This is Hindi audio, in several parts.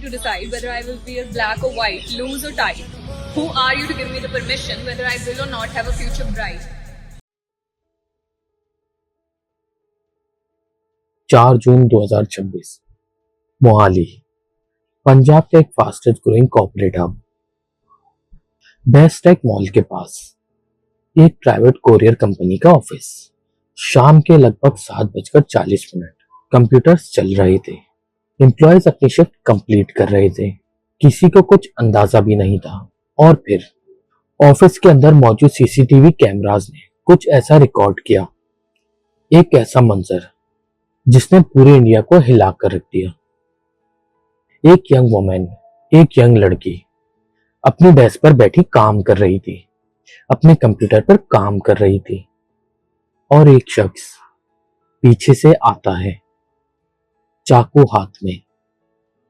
to decide whether I will wear black or white, loose or tight. Who are you to give me the permission whether I will or not have a future bride? 4 June 2026 Mohali, Punjab का एक fastest growing corporate hub. Best tech mall के पास एक प्राइवेट कोरियर कंपनी का ऑफिस। शाम के लगभग 7:40 कंप्यूटर्स चल रहे थे। एम्प्लॉयज अपनी शिफ्ट कंप्लीट कर रहे थे। किसी को कुछ अंदाजा भी नहीं था। और फिर ऑफिस के अंदर मौजूद सीसीटीवी कैमरास ने कुछ ऐसा रिकॉर्ड किया, एक ऐसा मंजर जिसने पूरे इंडिया को हिला कर रख दिया। एक यंग वुमेन, एक यंग लड़की अपनी डेस्क पर बैठी काम कर रही थी, अपने कंप्यूटर पर काम कर रही थी, और एक शख्स पीछे से आता है, चाकू हाथ में,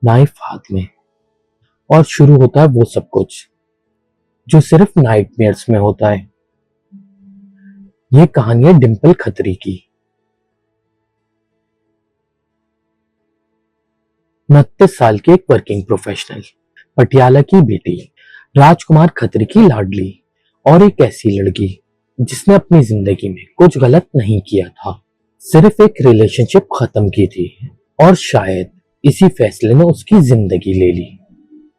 नाइफ हाथ में, और शुरू होता है वो सब कुछ जो सिर्फ नाइटमेयर्स में होता है। ये कहानी है डिंपल खत्री की। 29 साल की एक वर्किंग प्रोफेशनल, पटियाला की बेटी, राजकुमार खत्री की लाडली, और एक ऐसी लड़की जिसने अपनी जिंदगी में कुछ गलत नहीं किया था, सिर्फ एक रिलेशनशिप खत्म की थी, और शायद इसी फैसले ने उसकी जिंदगी ले ली।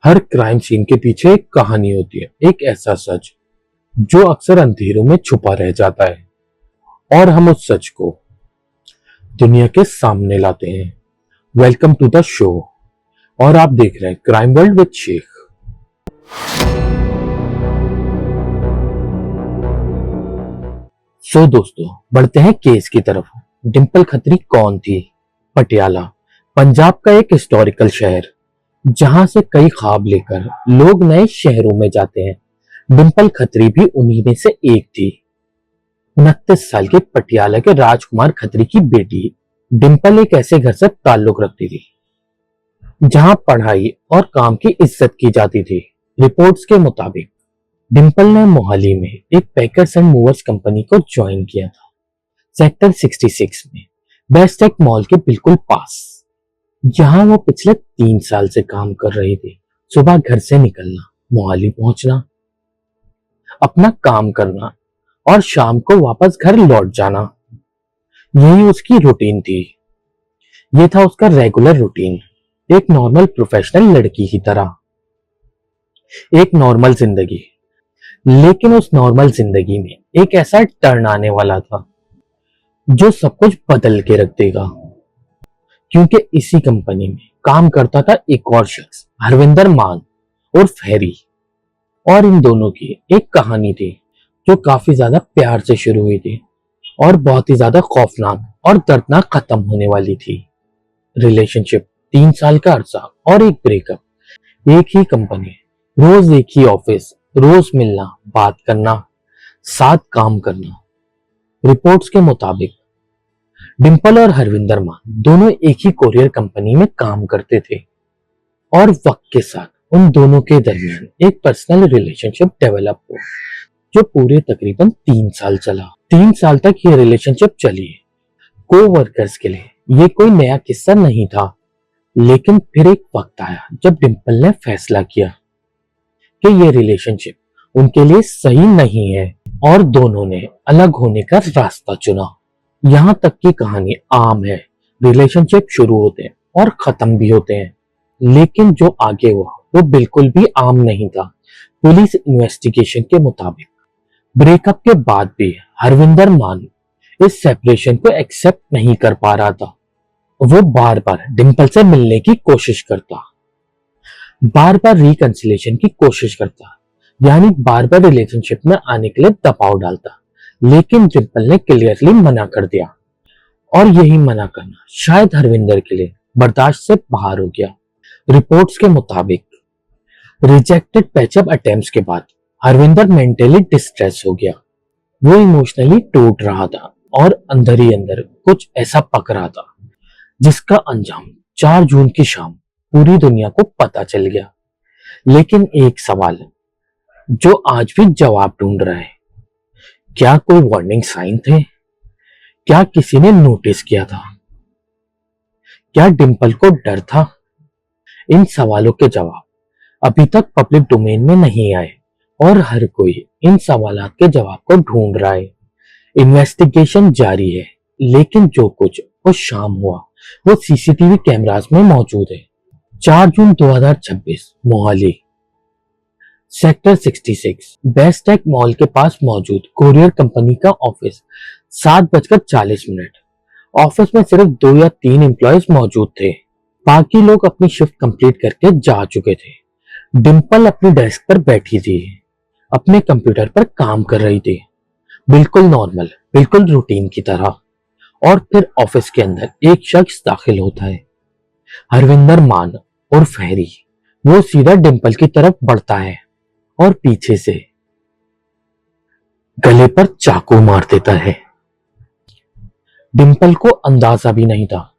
हर क्राइम सीन के पीछे एक कहानी होती है, एक ऐसा सच जो अक्सर अंधेरों में छुपा रह जाता है, और हम उस सच को दुनिया के सामने लाते हैं। वेलकम टू द शो, और आप देख रहे हैं क्राइम वर्ल्ड विद शेख। सो दोस्तों, बढ़ते हैं केस की तरफ। डिंपल खत्री कौन थी? पटियाला, पंजाब का एक हिस्टोरिकल शहर जहां से कई ख्वाब लेकर लोग नए शहरों में जाते हैं। डिंपल खत्री भी उन्हीं में से एक थी। 29 साल के पटियाला के राजकुमार खत्री की बेटी डिंपल एक ऐसे घर से ताल्लुक रखती थी जहां पढ़ाई और काम की इज्जत की जाती थी। रिपोर्ट्स के मुताबिक डिंपल ने मोहाली में एक पैकर्स एंड मूवर्स कंपनी को ज्वाइन किया था, सेक्टर 66 में, बेस्ट टेक मॉल के बिल्कुल पास, जहां वो पिछले 3 साल से काम कर रही थी। सुबह घर से निकलना, मोहाली पहुंचना, अपना काम करना, और शाम को वापस घर लौट जाना, यही उसकी रूटीन थी। ये था उसका रेगुलर रूटीन, एक नॉर्मल प्रोफेशनल लड़की की तरह, एक नॉर्मल जिंदगी। लेकिन उस नॉर्मल जिंदगी में एक ऐसा टर्न आने वाला था जो सब कुछ बदल के रख देगा, क्योंकि इसी कंपनी में काम करता था एक और शख्स, हरविंदर मान उर्फ हैरी, और इन दोनों की एक कहानी थी जो काफी ज्यादा प्यार से शुरू हुई थी और बहुत ही ज्यादा खौफनाक और दर्दनाक खत्म होने वाली थी। रिलेशनशिप, 3 साल का अरसा और एक ब्रेकअप, एक ही कंपनी, रोज एक ही ऑफिस, रोज मिलना, बात करना, साथ काम करना। रिपोर्ट्स के मुताबिक डिंपल और हरविंदर मान दोनों एक ही कोरियर कंपनी में काम करते थे, और वक्त के साथ उन दोनों के दरमियान एक पर्सनल रिलेशनशिप डेवलप हुआ जो पूरे तकरीबन 3 साल चला। 3 साल तक ये रिलेशनशिप चली। को वर्कर्स के लिए ये कोई नया किस्सा नहीं था, लेकिन फिर एक वक्त आया जब डिंपल ने फैसला किया कि ये रिलेशनशिप उनके लिए सही नहीं है, और दोनों ने अलग होने का रास्ता चुना। यहाँ तक की कहानी आम है, रिलेशनशिप शुरू होते हैं और खत्म भी होते हैं, लेकिन जो आगे हुआ वो बिल्कुल भी आम नहीं था। पुलिस इन्वेस्टिगेशन के मुताबिक ब्रेकअप के बाद भी हरविंदर मान इस सेपरेशन को एक्सेप्ट नहीं कर पा रहा था। वो बार बार डिंपल से मिलने की कोशिश करता, बार बार रिकंसिलेशन की कोशिश करता, यानी बार बार रिलेशनशिप में आने के लिए दबाव डालता, लेकिन डिंपल ने क्लियरली मना कर दिया, और यही मना करना शायद हरविंदर के लिए बर्दाश्त से बाहर हो गया। रिपोर्ट्स के मुताबिक रिजेक्टेड पैचअप अटेम्प्ट्स के बाद हरविंदर मेंटली डिस्ट्रेस हो गया। वो इमोशनली टूट रहा था और अंदर ही अंदर कुछ ऐसा पक रहा था जिसका अंजाम 4 जून की शाम पूरी दुनिया को पता चल गया। लेकिन एक सवाल जो आज भी जवाब ढूंढ रहा है, क्या कोई वार्निंग साइन थे? क्या किसी ने नोटिस किया था? क्या डिंपल को डर था? इन सवालों के जवाब अभी तक पब्लिक डोमेन में नहीं आए और हर कोई इन सवालों के जवाब को ढूंढ रहा है। इन्वेस्टिगेशन जारी है, लेकिन जो कुछ वो शाम हुआ वो सीसीटीवी कैमरास में मौजूद है। 4 June 2026 Mohali sector 66 best tech mall के पास मौजूद कोरियर कंपनी का ऑफिस। 7:40 ऑफिस में सिर्फ 2 या 3 एम्प्लॉयज मौजूद थे। बाकी लोग अपनी शिफ्ट कंप्लीट करके जा चुके थे। डिम्पल अपनी डेस्क पर बैठी थी, अपने कंप्यूटर पर काम कर रही थी, बिल्कुल नॉर्मल, बिल्कुल रूटीन की तरह। और फिर ऑफिस के अंदर एक शख्स दाखिल होता है, हरविंदर मान उर्फ हैरी। वो सीधा डिम्पल की तरफ बढ़ता है और पीछे से गले पर चाकू मार देता है। डिम्पल को अंदाजा भी नहीं था।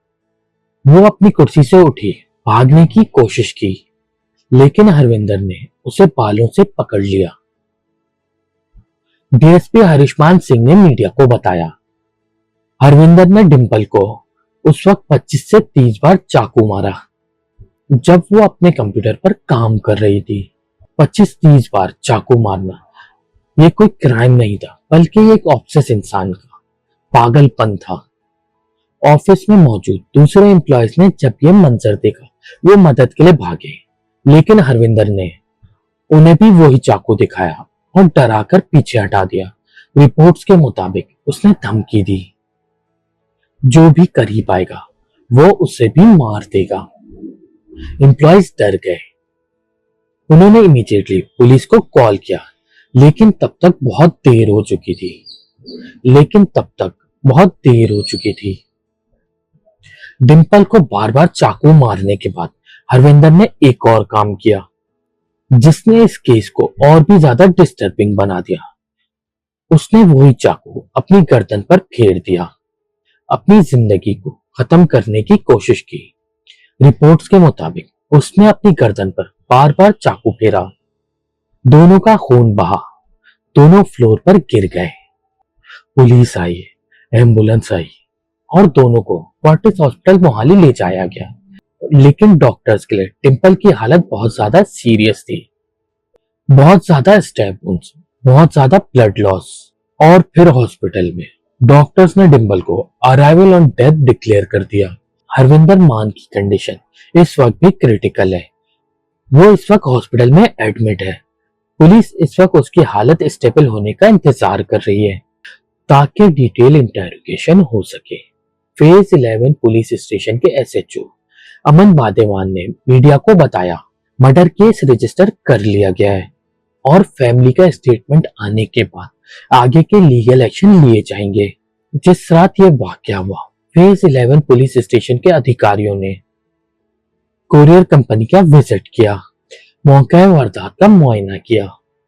वो अपनी कुर्सी से उठी, भागने की कोशिश की, लेकिन हरविंदर ने उसे बालों से पकड़ लिया। डीएसपी हरिष्मान सिंह ने मीडिया को बताया, हरविंदर ने डिम्पल को उस वक्त 25 से 30 बार चाकू मारा जब वो अपने कंप्यूटर पर काम कर रही थी। 25-30 बार चाकू मारना ये कोई क्राइम नहीं था, बल्कि एक ऑब्सेस इंसान का पागलपन था। ऑफिस में मौजूद दूसरे एम्प्लॉयज ने जब ये मंजर देखा वो मदद के लिए भागे, लेकिन हरविंदर ने उन्हें भी वही चाकू दिखाया और डराकर पीछे हटा दिया। रिपोर्ट्स के मुताबिक उसने धमकी दी, जो भी करीब आएगा वो उसे भी मार देगा। एम्प्लॉयज डर गए। उन्होंने इमीडिएटली पुलिस को कॉल किया, लेकिन तब तक बहुत देर हो चुकी थी। डिम्पल को बार बार चाकू मारने के बाद हरविंदर ने एक और काम किया, जिसने इस केस को और भी ज्यादा डिस्टर्बिंग बना दिया। उसने वही चाकू अपनी गर्दन पर फेर दिया, अपनी जिंदगी को खत्म करने की कोशिश की। रिपोर्ट्स के मुताबिक उसने अपनी गर्दन पर बार बार चाकू फेरा। दोनों का खून बहा, दोनों फ्लोर पर गिर गए। पुलिस आई, एम्बुलेंस आई और दोनों को फोर्टिस हॉस्पिटल मोहाली ले जाया गया, लेकिन डॉक्टर्स के लिए डिम्पल की हालत बहुत ज्यादा सीरियस थी। बहुत ज्यादा स्टैब वुंड्स, बहुत ज्यादा ब्लड लॉस। और फिर हॉस्पिटल में डॉक्टर्स ने डिम्पल को अराइवल ऑन डेथ डिक्लेयर कर दिया। हरविंदर मान की कंडीशन इस वक्त भी क्रिटिकल है। वो इस वक्त हॉस्पिटल में एडमिट है। पुलिस इस वक्त उसकी हालत स्टेबल होने का इंतजार कर रही है ताकि डिटेल इंटेरोगेशन हो सके। फेज 11 पुलिस स्टेशन के एसएचओ अमन बादेवान ने मीडिया को बताया, मर्डर केस रजिस्टर कर लिया गया है और फैमिली का स्टेटमेंट आने के बाद आगे के लीगल एक्शन लिए जाएंगे। जिस रात ये वाकया हुआ, फेज 11 पुलिस स्टेशन के अधिकारियों ने कोरियर कंपनी का विजिट किया, मौके वारदात का मुआयना किया।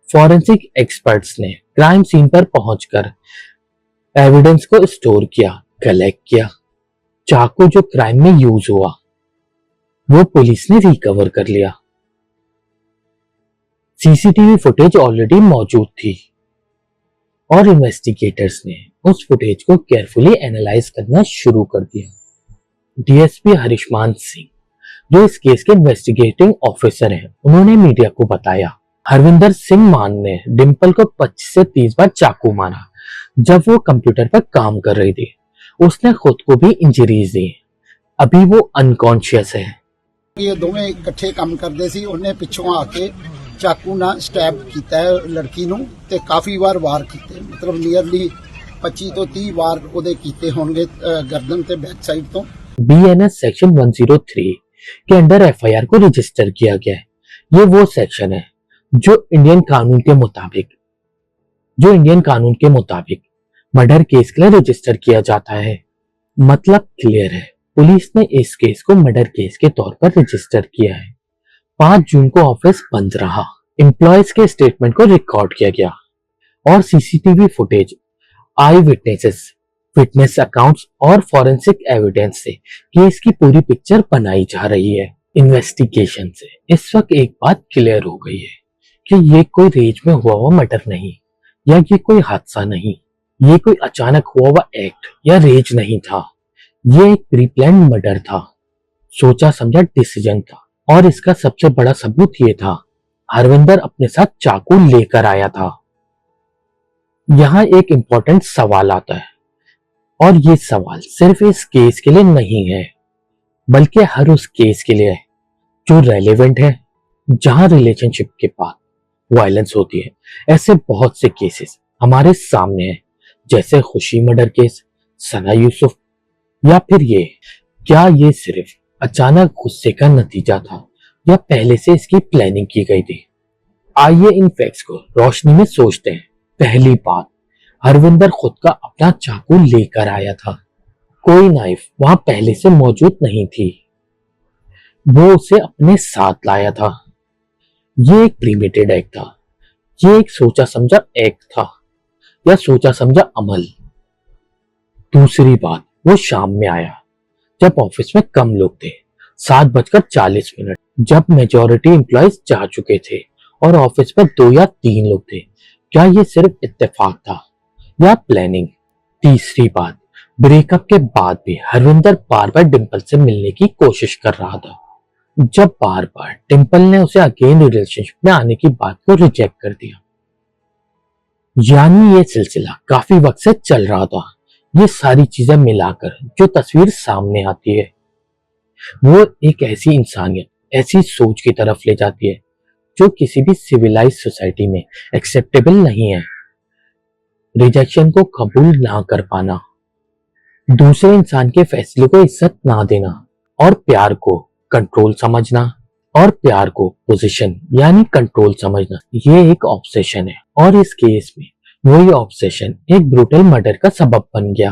फॉरेंसिक एक्सपर्ट्स ने क्राइम सीन पर पहुंचकर एविडेंस को स्टोर किया, कलेक्ट किया। चाकू जो क्राइम में यूज हुआ वो पुलिस ने रिकवर कर लिया। सीसीटीवी फुटेज ऑलरेडी मौजूद थी और इन्वेस्टिगेटर्स ने उस फुटेज को केयरफुली एनालाइज करना शुरू कर दिया। डीएसपी हरिष्मान सिंह, जो इस केस के इन्वेस्टिगेटिंग ऑफिसर हैं, उन्होंने मीडिया को बताया, हरविंदर सिंह मान ने डिम्पल को 25 से 30 बार चाकू मारा जब वो कंप्यूटर पर काम कर रही थी। उसने खुद को भी इंजरीज दी। अभी वो अनकॉन्शियस है। ये दोवें इकट्ठे काम करते सी। ਉਹਨੇ ਪਿੱਛੋਂ ਆ ਕੇ ਚਾਕੂ ਨਾਲ ਸਟੈਬ ਕੀਤਾ ਹੈ ਲੜਕੀ ਨੂੰ ਤੇ ਕਾਫੀ ਵਾਰ ਵਾਰ ਕੀਤੇ, ਮਤਲਬ ਨੀਅਰਲੀ 25 ਤੋਂ 30 ਵਾਰ ਉਹਦੇ ਕੀਤੇ ਹੋਣਗੇ ਗਰਦਨ ਤੇ बैक साइड तो। बीएनएस सेक्शन 103 के अंडर एफआईआर को रजिस्टर किया गया है। ये वो सेक्शन है जो इंडियन कानून के मुताबिक मर्डर केस के लिए रजिस्टर किया जाता है। मतलब क्लियर है, पुलिस ने इस केस को मर्डर केस के तौर पर रजिस्टर किया है। 5 जून को ऑफिस बंद रहा। एम्प्लॉयज के स्टेटमेंट को रिकॉर्ड किया गया और सीसीटीवी फुटेज, आई विटनेस अकाउंट्स और फॉरेंसिक एविडेंस से केस की पूरी पिक्चर बनाई जा रही है। इन्वेस्टिगेशन से इस वक्त एक बात क्लियर हो गई है कि ये कोई रेज में हुआ हुआ मर्डर नहीं, या ये कोई हादसा नहीं, ये कोई अचानक हुआ हुआ एक्ट या रेज नहीं था। ये एक प्री प्लान मर्डर था, सोचा समझा डिसीजन था और इसका सबसे बड़ा सबूत ये था, हरविंदर अपने साथ चाकू लेकर आया था। यहाँ एक इंपॉर्टेंट सवाल आता है, और ये सवाल सिर्फ इस केस के लिए नहीं है, बल्कि हर उस केस के लिए है जो रेलेवेंट है, जहां रिलेशनशिप के बाद वायलेंस होती है। ऐसे बहुत से केसेस हमारे सामने हैं, जैसे खुशी मर्डर केस, सना यूसुफ, या फिर ये, क्या ये सिर्फ अचानक गुस्से का नतीजा था या पहले से इसकी प्लानिंग की गई थी। आइए इन फैक्ट्स को रोशनी में सोचते हैं। पहली बात, हरविंदर खुद का अपना चाकू लेकर आया था। कोई नाइफ वहां पहले से मौजूद नहीं थी, वो उसे अपने साथ लाया था। ये एक प्रीमेडिटेड एक्ट था, ये एक सोचा समझा एक्ट था, या सोचा समझा अमल। दूसरी बात, वो शाम में आया जब ऑफिस में कम लोग थे, 7:40, जब मेजॉरिटी एम्प्लॉयज जा चुके थे और ऑफिस में 2 या 3 लोग थे। क्या ये सिर्फ इत्तेफाक था या प्लानिंग? तीसरी बात, ब्रेकअप के बाद भी हरविंदर बार बार डिंपल से मिलने की कोशिश कर रहा था, जब बार बार डिंपल ने उसे अगेन रिलेशनशिप में आने की बात को रिजेक्ट कर दिया। यानी ये सिलसिला काफी वक्त से चल रहा था। ये सारी चीजें मिलाकर जो तस्वीर सामने आती है, वो एक ऐसी इंसानियत, ऐसी सोच की तरफ ले जाती है जो किसी भी सिविलाइज सोसाइटी में एक्सेप्टेबल नहीं है। रिजेक्शन को कबूल ना कर पाना, दूसरे इंसान के फैसले को इज्जत ना देना, और प्यार को कंट्रोल समझना, और प्यार को पोजीशन यानी कंट्रोल समझना, ये एक ऑब्सेशन है। और इस केस में वही ऑब्सेशन एक ब्रूटल मर्डर का सबब बन गया।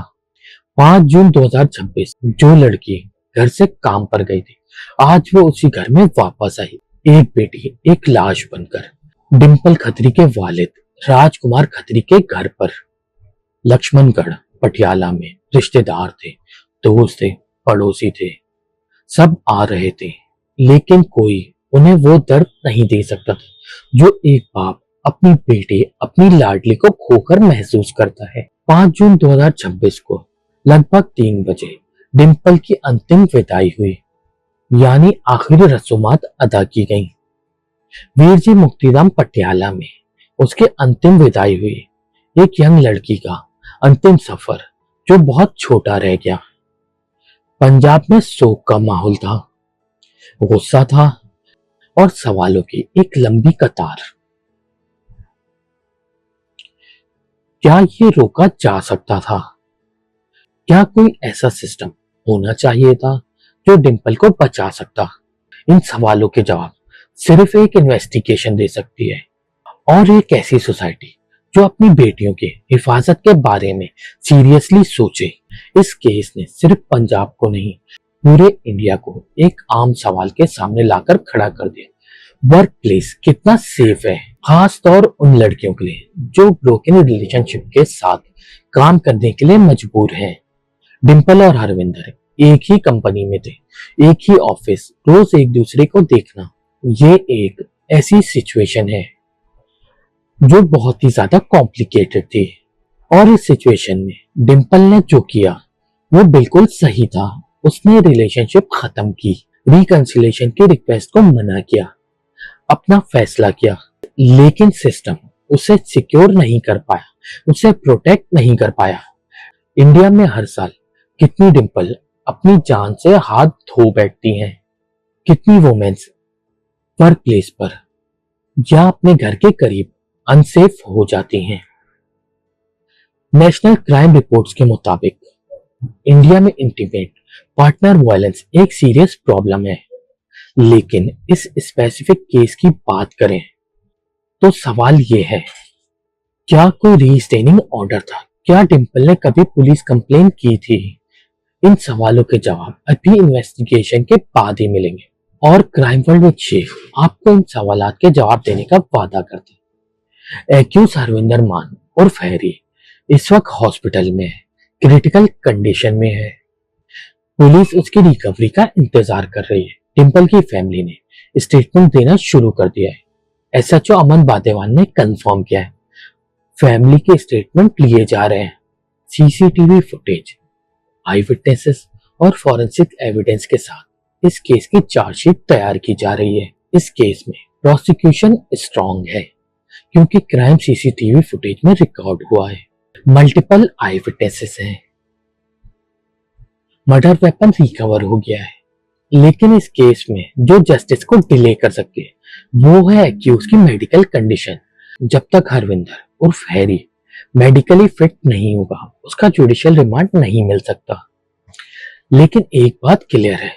5 जून 2026 जो लड़की घर से काम पर गई थी, आज वो उसी घर में वापस आई, एक बेटी, एक लाश बनकर। डिंपल खत्री के वालिद राजकुमार खत्री के घर पर। लक्ष्मणगढ़ पटियाला में रिश्तेदार थे, दोस्त थे, पड़ोसी थे, सब आ रहे थे, लेकिन कोई उन्हें वो दर्द नहीं दे सकता था जो एक बाप अपनी बेटी, अपनी लाडली को खोकर महसूस करता है। 5 जून 2026 को लगभग 3 बजे डिंपल की अंतिम विदाई हुई, यानी आखिरी रसूमात अदा की गई। वीरजी मुक्तिधाम पटियाला में उसके अंतिम विदाई हुई। एक यंग लड़की का अंतिम सफर जो बहुत छोटा रह गया। पंजाब में शोक का माहौल था, गुस्सा था, और सवालों की एक लंबी कतार। क्या ये रोका जा सकता था? क्या कोई ऐसा सिस्टम होना चाहिए था जो डिंपल को बचा सकता? इन सवालों के जवाब सिर्फ एक इन्वेस्टिगेशन दे सकती है, और एक ऐसी सोसाइटी जो अपनी बेटियों के हिफाजत के बारे में सीरियसली सोचे। इस केस ने सिर्फ पंजाब को नहीं, पूरे इंडिया को एक आम सवाल के सामने लाकर खड़ा कर दिया। वर्क प्लेस कितना सेफ है, खास तौर उन लड़कियों के लिए जो ब्रोकन रिलेशनशिप के साथ काम करने के लिए मजबूर हैं। डिंपल और हरविंदर एक ही कंपनी में थे, एक ही ऑफिस, रोज एक दूसरे को देखना। ये एक ऐसी सिचुएशन है जो बहुत ही ज्यादा कॉम्प्लिकेटेड थी, और इस सिचुएशन में डिंपल ने जो किया वो बिल्कुल सही था। उसने रिलेशनशिप खत्म की, रिकंसिलेशन की रिक्वेस्ट को मना किया, अपना फैसला किया, लेकिन सिस्टम उसे सिक्योर नहीं कर पाया, उसे प्रोटेक्ट नहीं कर पाया। इंडिया में हर साल कितनी डिंपल अपनी जान से हाथ धो बैठती हैं, कितनी वुमेन्स वर्क प्लेस पर या अपने घर के करीब अनसेफ हो जाती हैं। नेशनल क्राइम रिपोर्ट्स के मुताबिक इंडिया में इंटीमेट पार्टनर वायलेंस एक सीरियस प्रॉब्लम है, लेकिन इस स्पेसिफिक केस की बात करें तो सवाल ये है, क्या कोई रीस्टेनिंग ऑर्डर था? क्या डिंपल ने कभी पुलिस कंप्लेन की थी? इन सवालों के जवाब अभी इन्वेस्टिगेशन के बाद ही मिलेंगे, और क्राइम वर्ल्ड विद शेख आपको इन सवालात के जवाब देने का वादा करते हैं। एक्यूज हरविंदर मान और हैरी इस वक्त हॉस्पिटल में है, क्रिटिकल कंडीशन में है। पुलिस उसकी रिकवरी का इंतजार कर रही है। डिंपल की फैमिली ने स्टेटमेंट देना शुरू कर दिया है। एसएचओ अमन बादेवान ने कंफर्म किया है, फैमिली के स्टेटमेंट लिए जा रहे हैं। सीसीटीवी फुटेज, आई विटनेसेस और फॉरेंसिक एविडेंस के साथ इस केस की चार्जशीट तैयार की जा रही है। इस केस में प्रोसिक्यूशन स्ट्रांग है क्योंकि क्राइम सीसीटीवी फुटेज में रिकॉर्ड हुआ है। मल्टीपल आई विटनेसेस हैं। मर्डर वेपन रिकवर हो गया है, लेकिन इस केस में जो जस्टिस को डिले कर सकती है वो है एक्यूज की मेडिकल कंडीशन। जब तक हरविंदर उर्फ हैरी मेडिकली फिट नहीं होगा उसका जुडिशियल रिमांड नहीं मिल सकता। लेकिन एक बात क्लियर है,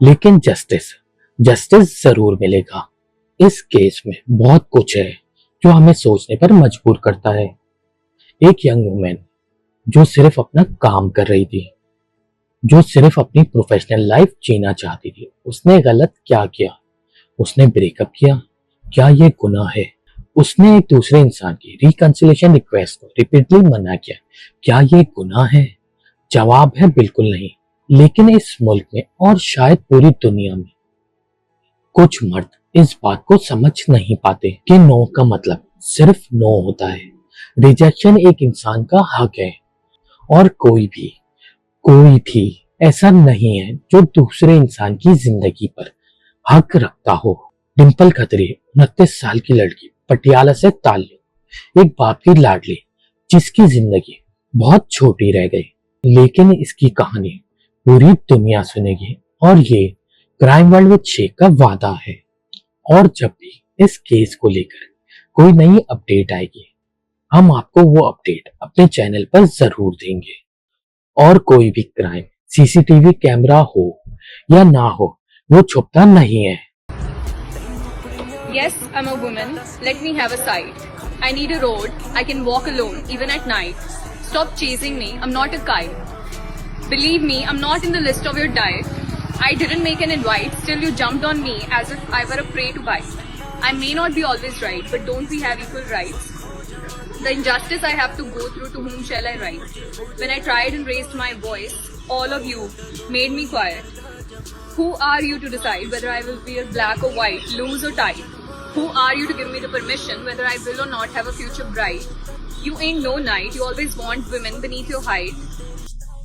लेकिन जस्टिस जरूर मिलेगा। इस केस में बहुत कुछ है जो हमें सोचने पर मजबूर करता है। एक यंग वुमेन जो सिर्फ अपना काम कर रही थी, जो सिर्फ अपनी प्रोफेशनल लाइफ जीना चाहती थी, उसने गलत क्या किया? उसने ब्रेकअप किया। क्या ये गुनाह है? उसने एक दूसरे इंसान की रिकंसिलिएशन रिक्वेस्ट को रिपीटली मना किया। क्या ये गुनाह है? जवाब है बिल्कुल नहीं। लेकिन इस मुल्क में और शायद पूरी दुनिया में कुछ मर्द इस बात को समझ नहीं पाते कि नो का मतलब सिर्फ नो होता है। रिजेक्शन एक इंसान का हक है और कोई भी ऐसा नहीं है जो दूसरे इंसान की जिंदगी पर हक रखता हो। डिंपल खत्री 29 साल की लड़की, पटियाला से ताल्लुक, एक बाप की लाडली जिसकी जिंदगी बहुत छोटी रह गई, लेकिन इसकी कहानी पूरी दुनिया सुनेगी और ये क्राइम वर्ल्ड विद शेख का वादा है। और जब भी इस केस को लेकर कोई नई अपडेट आएगी हम आपको वो अपडेट अपने चैनल पर जरूर देंगे। और कोई भी क्राइम सीसीटीवी कैमरा हो या ना हो वो छुपता नहीं है। Yes, I'm a woman. Let me have a side. I need a road. I can walk alone, even at night. Stop chasing me. I'm not a kite. Believe me, I'm not in the list of your diet. I didn't make an invite. Still, you jumped on me as if I were a prey to bite. I may not be always right, but don't we have equal rights? The injustice I have to go through, to whom shall I write? When I tried and raised my voice, all of you made me quiet. Who are you to decide whether I will wear black or white, loose or tight? Who are you to give me the permission whether I will or not have a future bride? You ain't no knight, you always want women beneath your height.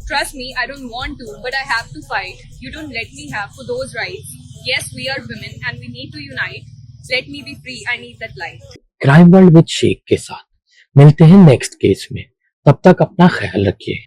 Trust me, I don't want to, but I have to fight. You don't let me have for those rights. Yes, we are women and we need to unite. Let me be free, I need that light. Crime world with Sheikh के साथ मिलते हैं नेक्स्ट केस में। तब तक अपना ख्याल रखिए।